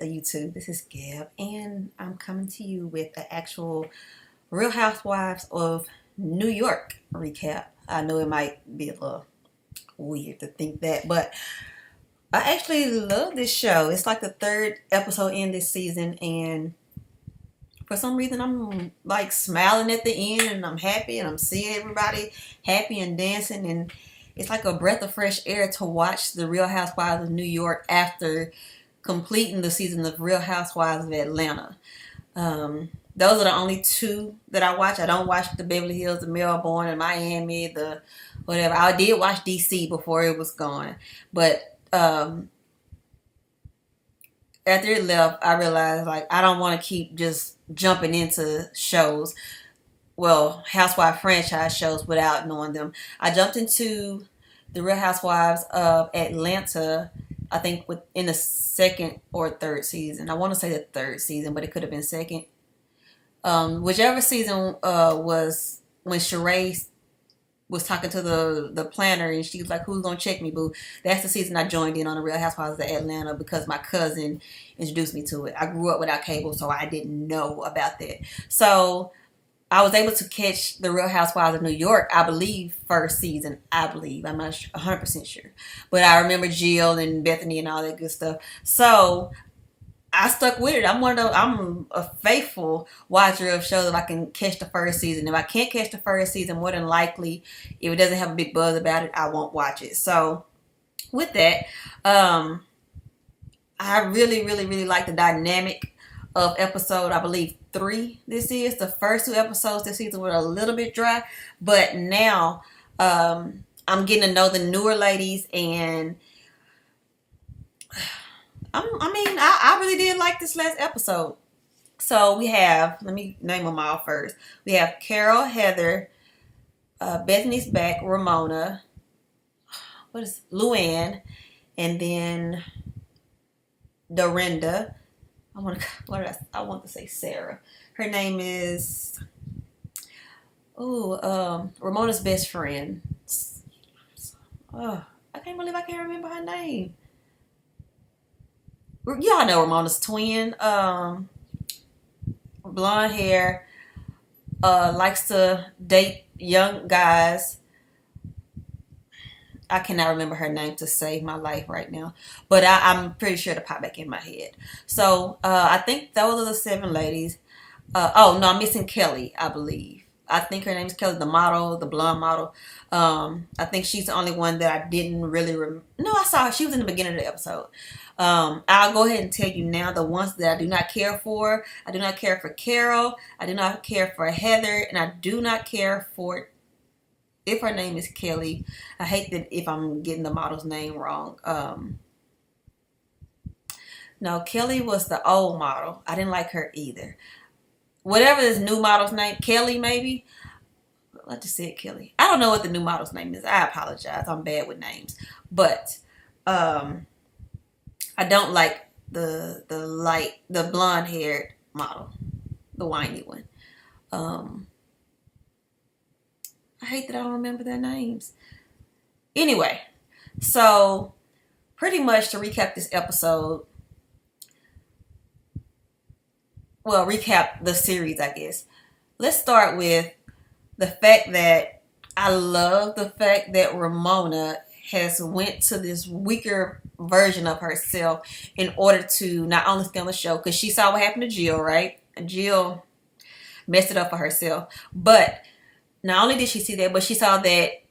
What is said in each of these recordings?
the YouTube. This is Gab, and I'm coming to you with the actual Real Housewives of New York recap. I know it might be a little weird to think that, but I actually love this show. It's like the third episode in this season, and for some reason I'm like smiling at the end, and I'm happy, and I'm seeing everybody happy and dancing, and it's like a breath of fresh air to watch the Real Housewives of New York after completing the season of Real Housewives of Atlanta. Those are the only two that I watch. I don't watch the Beverly Hills, the Melbourne, and Miami, the whatever. I did watch DC before it was gone, but after it left, I realized like I don't want to keep just jumping into shows. Well, Housewife franchise shows without knowing them. I jumped into the Real Housewives of Atlanta, I think within the second or third season. I want to say the third season, but it could have been second. Whichever season was when Sheree was talking to the planner, and she was like, "Who's gonna check me, boo?" That's the season I joined in on the Real Housewives of Atlanta because my cousin introduced me to it. I grew up without cable, so I didn't know about that. So I was able to catch the Real Housewives of New York, I believe, first season. I believe. I'm not 100% sure. But I remember Jill and Bethany and all that good stuff. So I stuck with it. I'm a faithful watcher of shows if I can catch the first season. If I can't catch the first season, more than likely, if it doesn't have a big buzz about it, I won't watch it. So with that, I really, really, really like the dynamic of episode, I believe 3 this is. The first 2 episodes this season were a little bit dry, but now I'm getting to know the newer ladies, and I really did like this last episode. So we have, let me name them all first. We have Carol, Heather, Bethany's back, Ramona, what is Luann, and then Dorinda. I want to say Sarah. Her name is Ramona's best friend. Oh, I can't believe I can't remember her name. Y'all know Ramona's twin. Blonde hair. Likes to date young guys. I cannot remember her name to save my life right now, but I'm pretty sure to pop back in my head. So I think those are the 7 ladies. Oh no, I'm missing Kelly, I believe. I think her name is Kelly, the model, the blonde model. I think she's the only one that I didn't really No, I saw her. She was in the beginning of the episode. I'll go ahead and tell you now the ones that I do not care for. I do not care for Carol. I do not care for Heather, and I do not care for, if her name is Kelly. I hate that if I'm getting the model's name wrong. No, Kelly was the old model. I didn't like her either. Whatever this new model's name, Kelly maybe. I just said Kelly. I don't know what the new model's name is. I apologize. I'm bad with names. But I don't like the blonde haired model, the whiny one. I hate that I don't remember their names. Anyway, so pretty much to recap this episode, well, recap the series, I guess. Let's start with the fact that I love the fact that Ramona has went to this weaker version of herself in order to not only stay on the show, because she saw what happened to Jill, right? Jill messed it up for herself. But not only did she see that, but she saw that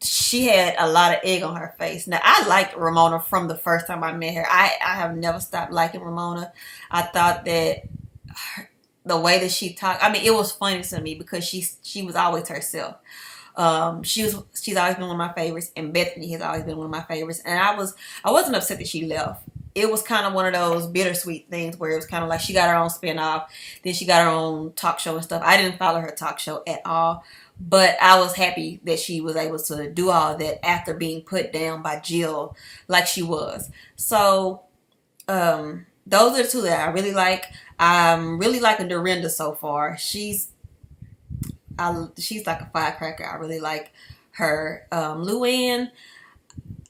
she had a lot of egg on her face. Now, I liked Ramona from the first time I met her. I have never stopped liking Ramona. I thought that the way that she talked, I mean, it was funny to me because she was always herself. She's always been one of my favorites, and Bethany has always been one of my favorites. And I wasn't upset that she left. It was kind of one of those bittersweet things where it was kind of like she got her own spinoff, then she got her own talk show and stuff. I didn't follow her talk show at all, but I was happy that she was able to do all that after being put down by Jill like she was. So those are the 2 that I really like. I'm really liking Dorinda so far. She's like a firecracker. I really like her. Luann,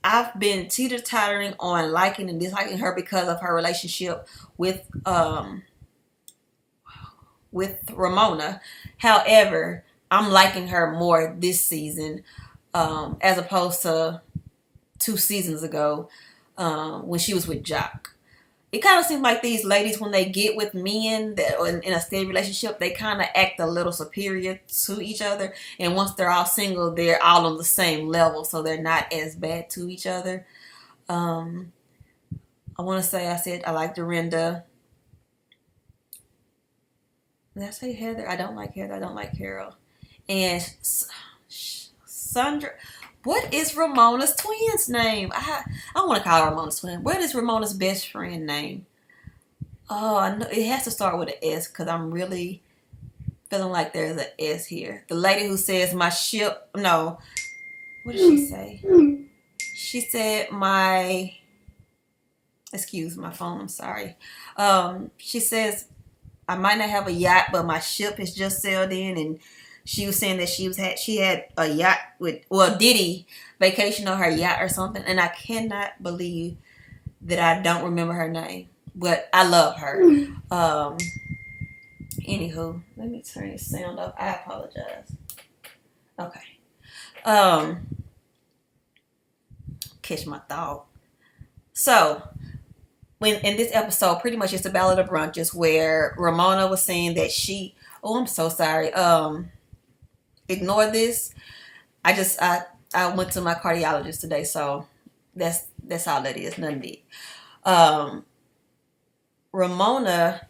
I've been teeter-tottering on liking and disliking her because of her relationship with Ramona. However, I'm liking her more this season, as opposed to 2 seasons ago, when she was with Jock. It kind of seems like these ladies, when they get with men that are in a steady relationship, they kind of act a little superior to each other. And once they're all single, they're all on the same level, so they're not as bad to each other. Um, I want to say I said I like Dorinda. Did I say Heather? I don't like Heather. I don't like Carol. And Sandra. What is Ramona's twin's name? I want to call her Ramona's twin. What is Ramona's best friend name? Oh, I know it has to start with an S because I'm really feeling like there's an S here. The lady who says my ship. No, what did she say? She said my. Excuse my phone. I'm sorry. She says I might not have a yacht, but my ship has just sailed in, and she was saying that she had a yacht with, well, Diddy vacation on her yacht or something, and I cannot believe that I don't remember her name, but I love her. Anywho, let me turn the sound up. I apologize. Okay. Um, Catch my thought. So when in this episode, pretty much it's a ballad of brunches where Ramona was saying that she. Oh, I'm so sorry. Ignore this. I went to my cardiologist today, so that's all that is. Nothing big. Um, Ramona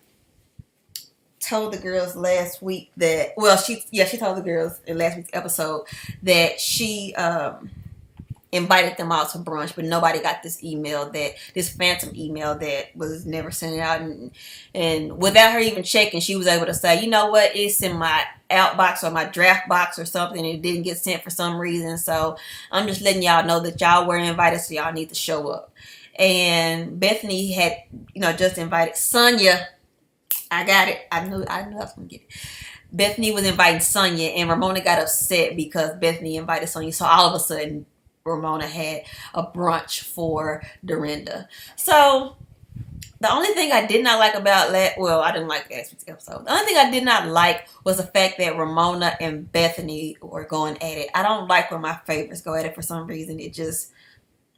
told the girls last week that, well, she told the girls in last week's episode that she invited them out to brunch, but nobody got this phantom email that was never sent out, and without her even checking, she was able to say, you know what, it's in my outbox or my draft box or something. It didn't get sent for some reason, so I'm just letting y'all know that y'all were invited, so y'all need to show up. And Bethany had, just invited Sonia. I got it. I knew I was gonna get it. Bethany was inviting Sonia, and Ramona got upset because Bethany invited Sonia. So all of a sudden, Ramona had a brunch for Dorinda. So the only thing I did not like about I didn't like last week's episode. The only thing I did not like was the fact that Ramona and Bethany were going at it. I don't like when my favorites go at it for some reason. It just,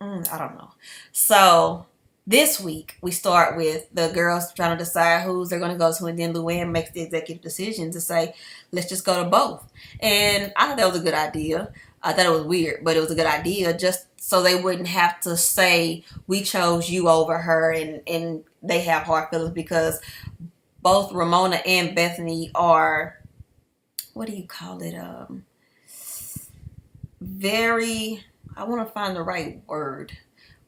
I don't know. So this week we start with the girls trying to decide who's they're going to go to, and then Luann makes the executive decision to say, let's just go to both. And I thought that was a good idea. I thought it was weird, but it was a good idea just so they wouldn't have to say we chose you over her, and they have hard feelings because both Ramona and Bethany are, what do you call it? Very, I want to find the right word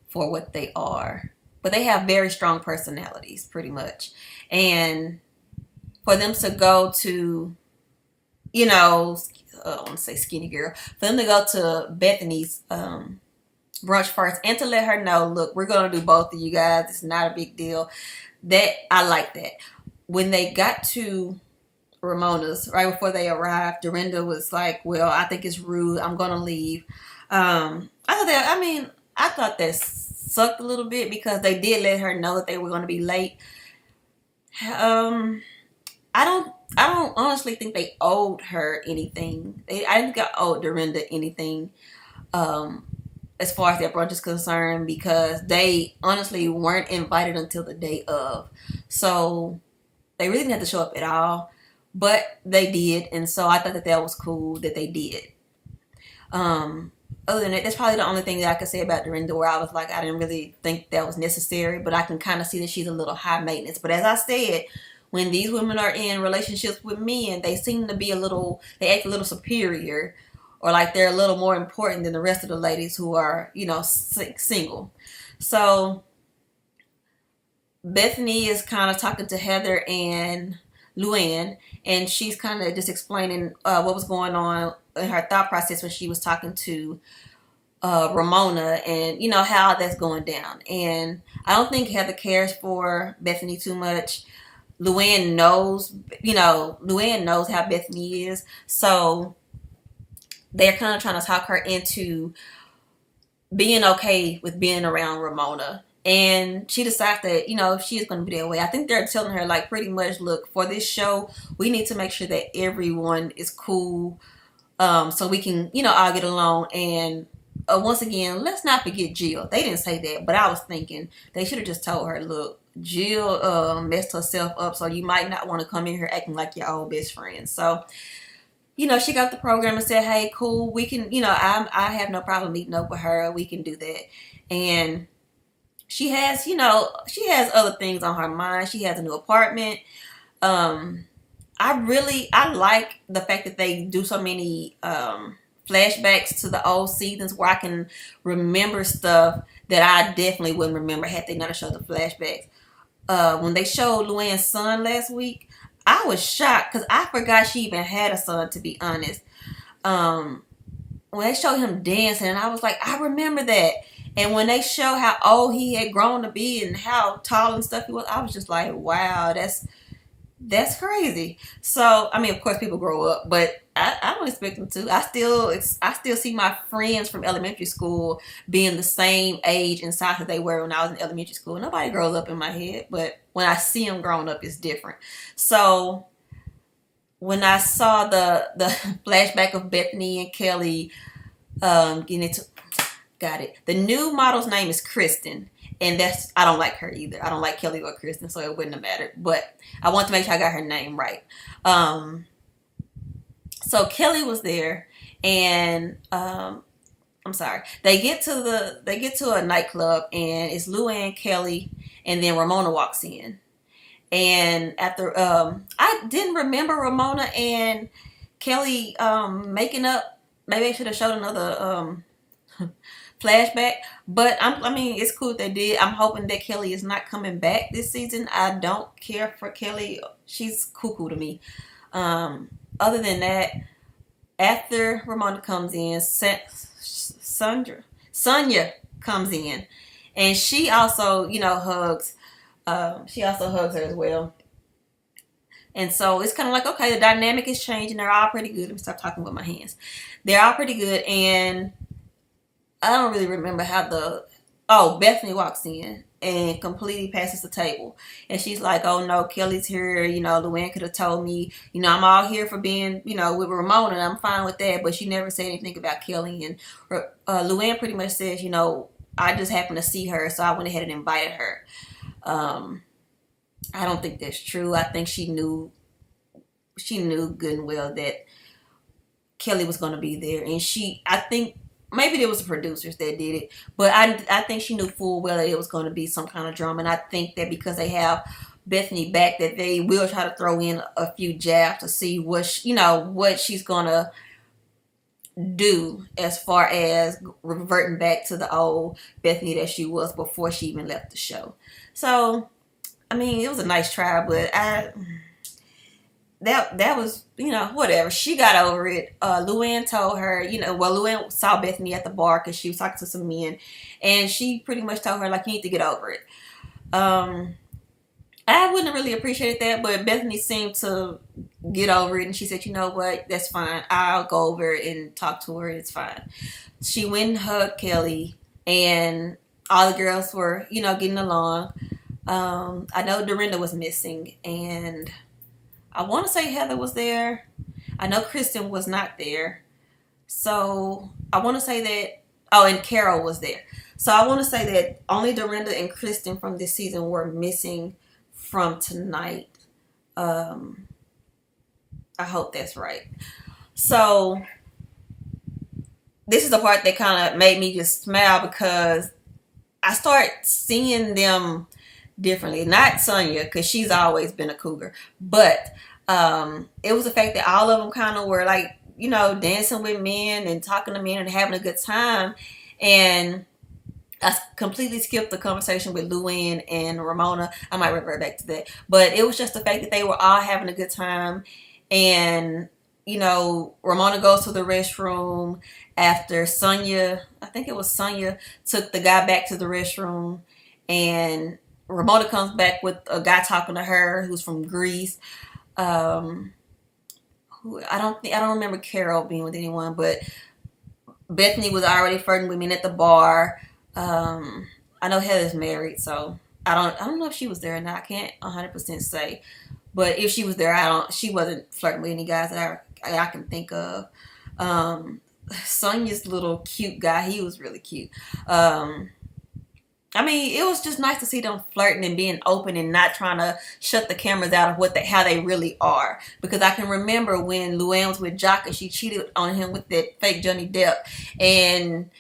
for what they are, but they have very strong personalities, pretty much. And for them to go to, I want to say skinny girl, for them to go to Bethany's brunch first and to let her know, look, we're going to do both of you guys. It's not a big deal. That, I like that. When they got to Ramona's, right before they arrived, Dorinda was like, well, I think it's rude. I'm going to leave. I thought that sucked a little bit because they did let her know that they were going to be late. I don't honestly think they owed her anything. I didn't think I owed Dorinda anything, as far as that brunch is concerned, because they honestly weren't invited until the day of. So they really didn't have to show up at all, but they did, and so I thought that was cool that they did. Other than that, that's probably the only thing that I could say about Dorinda, where I was like, I didn't really think that was necessary, but I can kind of see that she's a little high maintenance. But as I said, when these women are in relationships with men, they seem to be they act a little superior, or like they're a little more important than the rest of the ladies who are, single. So Bethany is kind of talking to Heather and Luann, and she's kind of just explaining what was going on in her thought process when she was talking to Ramona, and how that's going down. And I don't think Heather cares for Bethany too much. Luann knows how Bethany is, so they're kind of trying to talk her into being okay with being around Ramona. And she decides that, she is going to be that way. I think they're telling her, like, pretty much, look, for this show, we need to make sure that everyone is cool, so we can, all get along. And once again, let's not forget Jill. They didn't say that, but I was thinking they should have just told her, look, Jill messed herself up, so you might not want to come in here acting like your old best friend. So, she got the program and said, hey, cool, we can, I have no problem meeting up with her. We can do that. And she has other things on her mind. She has a new apartment. Um, I like the fact that they do so many flashbacks to the old seasons where I can remember stuff that I definitely wouldn't remember had they not showed the flashbacks. When they showed Luann's son last week, I was shocked because I forgot she even had a son, to be honest. Um, when they showed him dancing, and I was like, I remember that. And when they show how old he had grown to be and how tall and stuff he was, I was just like, wow, that's crazy. So, I mean, of course, people grow up, but I don't expect them to. I still see my friends from elementary school being the same age and size that they were when I was in elementary school. Nobody grows up in my head, but when I see them growing up, it's different. So, when I saw the flashback of Bethany and Kelly getting into, got it. The new model's name is Kristen. And I don't like her either. I don't like Kelly or Kristen, so it wouldn't have mattered. But I want to make sure I got her name right. So Kelly was there, and I'm sorry. They get to a nightclub, and it's Luann, Kelly, and then Ramona walks in. And after I didn't remember Ramona and Kelly making up. Maybe I should have showed another flashback. But I mean, it's cool if they did. I'm hoping that Kelly is not coming back this season. I don't care for Kelly. She's cuckoo to me. Other than that, after Ramona comes in, Sonia comes in, and she also, hugs. She also hugs her as well. And so it's kind of like, okay, the dynamic is changing. They're all pretty good. Let me stop talking with my hands. They're all pretty good, and I don't really remember how Bethany walks in and completely passes the table. And she's like, oh no, Kelly's here. Luann could have told me, I'm all here for being, with Ramona, and I'm fine with that. But she never said anything about Kelly. And Luann pretty much says, I just happened to see her, so I went ahead and invited her. I don't think that's true. I think she knew good and well that Kelly was going to be there. And I think, maybe it was the producers that did it, but I think she knew full well that it was going to be some kind of drama. And I think that because they have Bethany back, that they will try to throw in a few jabs to see what she's going to do as far as reverting back to the old Bethany that she was before she even left the show. So, I mean, it was a nice try, but that was, whatever. She got over it. Luann told her, Luann saw Bethany at the bar because she was talking to some men, and she pretty much told her, like, you need to get over it. I wouldn't have really appreciated that, but Bethany seemed to get over it, and she said, you know what, that's fine. I'll go over and talk to her, and it's fine. She went and hugged Kelly, and all the girls were, getting along. I know Dorinda was missing, and I want to say Heather was there. I know Kristen was not there. So I want to say that, and Carol was there. So I want to say that only Dorinda and Kristen from this season were missing from tonight. I hope that's right. So this is the part that kind of made me just smile because I start seeing them differently. Not Sonia, because she's always been a cougar, but it was the fact that all of them kind of were like, dancing with men and talking to men and having a good time. And I completely skipped the conversation with Luann and Ramona. I might revert back to that, but it was just the fact that they were all having a good time. And Ramona goes to the restroom after Sonia, I think it was Sonia, took the guy back to the restroom, and Ramona comes back with a guy talking to her who's from Greece. I don't remember Carol being with anyone, but Bethany was already flirting with me at the bar. Um, I know Heather's married, so I don't know if she was there or not. I can't 100% say. But if she was there, she wasn't flirting with any guys that I can think of. Sonya's little cute guy, he was really cute. I mean, it was just nice to see them flirting and being open and not trying to shut the cameras out of how they really are. Because I can remember when Luann was with Jock and she cheated on him with that fake Johnny Depp, and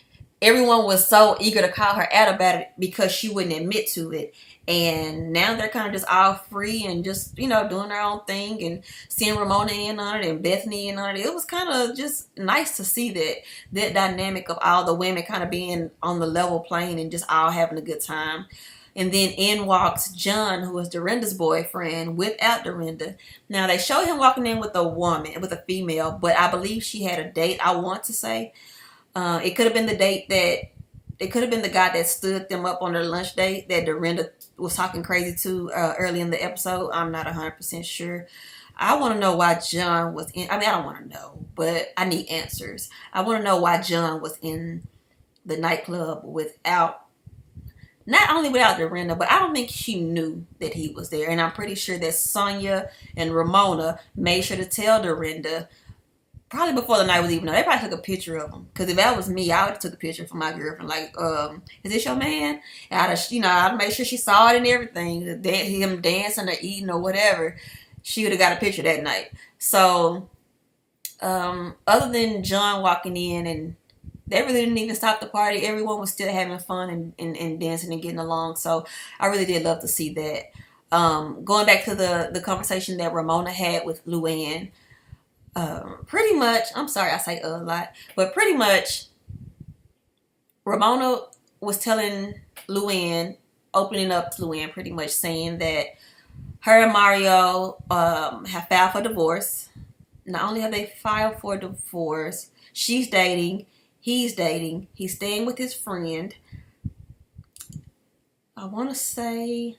everyone was so eager to call her out about it because she wouldn't admit to it. And now they're kind of just all free and just, doing their own thing, and seeing Ramona in on it and Bethany in on it. It was kind of just nice to see that dynamic of all the women kind of being on the level plane and just all having a good time. And then in walks John, who was Dorinda's boyfriend, without Dorinda. Now they show him walking in with a female, but I believe she had a date, I want to say. It could have been it could have been the guy that stood them up on their lunch date that Dorinda was talking crazy to early in the episode. I'm not 100% sure. I want to know why John was in. I mean, I don't want to know, but I need answers. I want to know why John was in the nightclub not only without Dorinda, but I don't think she knew that he was there. And I'm pretty sure that Sonya and Ramona made sure to tell Dorinda probably before the night was even. They probably took a picture of him. Because if that was me, I would have took a picture for my girlfriend. Like, is this your man? And I'd make sure she saw it and everything. Him dancing or eating or whatever. She would have got a picture that night. So, other than John walking in, and they really didn't even stop the party. Everyone was still having fun and dancing and getting along. So, I really did love to see that. Going back to the conversation that Ramona had with Luann. Pretty much, I'm sorry I say a lot, but pretty much Ramona was telling Luann, opening up to Luann, pretty much saying that her and Mario have filed for divorce. Not only have they filed for divorce, she's dating, he's staying with his friend. I want to say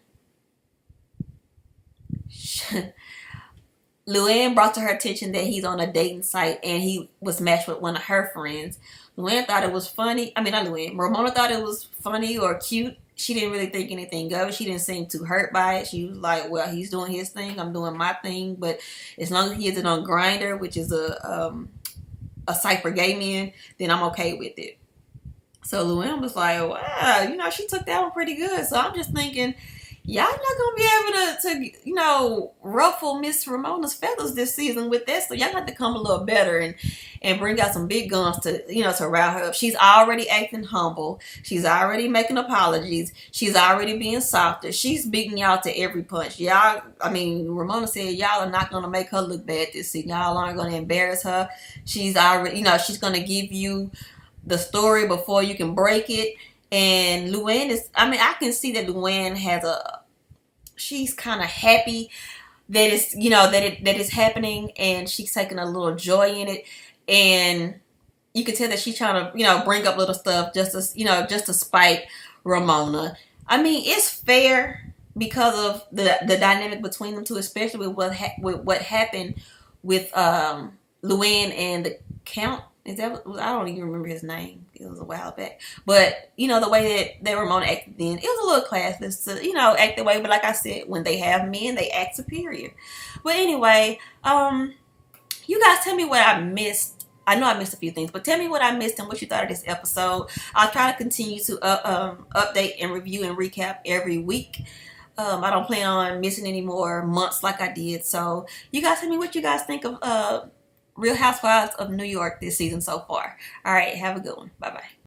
Luann brought to her attention that he's on a dating site and he was matched with one of her friends. Luann thought it was funny. I mean, not Luann. Ramona thought it was funny or cute. She didn't really think anything of it. She didn't seem too hurt by it. She was like, well, he's doing his thing. I'm doing my thing. But as long as he isn't on Grindr, which is a site for gay men, then I'm okay with it. So Luann was like, wow, she took that one pretty good. So I'm just thinking, y'all not gonna be able to ruffle Miss Ramona's feathers this season with that. So y'all have to come a little better and bring out some big guns to rile her up. She's already acting humble. She's already making apologies. She's already being softer. She's beating y'all to every punch. Ramona said y'all are not gonna make her look bad this season. Y'all aren't gonna embarrass her. She's already, she's gonna give you the story before you can break it. And Luann I can see that Luann she's kind of happy that it's, that it's happening, and she's taking a little joy in it. And you can tell that she's trying to, bring up little stuff just to spite Ramona. I mean, it's fair because of the dynamic between them two, especially with what happened with Luann and the Count. I don't even remember his name. It was a while back. But, the way that Ramona acted then, it was a little classless to, act the way. But like I said, when they have men, they act superior. But anyway, you guys tell me what I missed. I know I missed a few things, but tell me what I missed and what you thought of this episode. I'll try to continue to update and review and recap every week. I don't plan on missing any more months like I did. So you guys tell me what you guys think of Real Housewives of New York this season so far. All right, have a good one. Bye-bye.